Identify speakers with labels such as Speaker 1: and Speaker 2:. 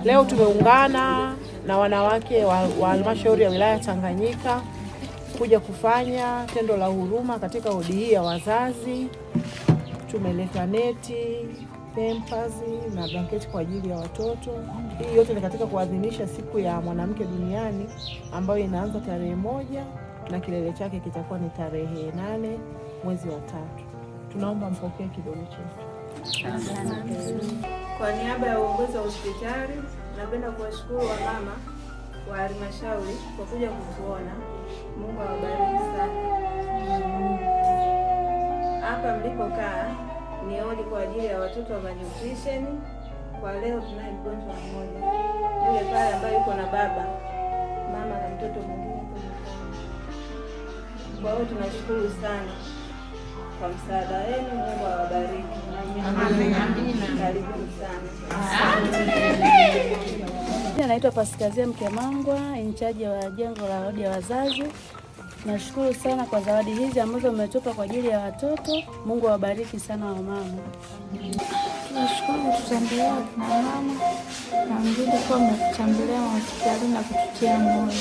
Speaker 1: Leo tumeungana na wanawake wa halmashauri ya wilaya Tanganyika kuja kufanya tendo la huruma katika wodi hii ya wazazi. Tumeleta neti, pampers na blanketi kwa ajili ya watoto. Hii yote ni katika kuadhimisha siku ya mwanamke duniani ambayo inaanza tarehe 1 na kilele chake kitakuwa ni tarehe 8 mwezi wa 3. Tunaomba mpokee kidogo chetu.
Speaker 2: Kwa niaba ya uongozi wa hospitali, napenda kuwashukuru wamama wa halmashauri kwa kuja kutuona. Mungu awabariki sana. Hapa mlipokaa ni wodi kwa ajili ya watoto wa malnutrition. Kwa leo tunaye mgonjwa mmoja, yule pale ambaye yuko na baba, mama na mtoto mwingine. Kwa hiyo tunashukuru sana kwa msaada wenu. Mungu awabariki. Amina. Karibuni sana.
Speaker 3: Naitwa Paskazia Mkemangwa, in charge wa jengo la wodi ya wazazi. Nashukuru sana kwa zawadi hizi ambazo umetupa kwa ajili ya watoto. Mungu awabariki sana wamama.
Speaker 4: Tunashukuru kututembelea na mama na mzidi kwa mtutembelea hospitalini na kututia moyo.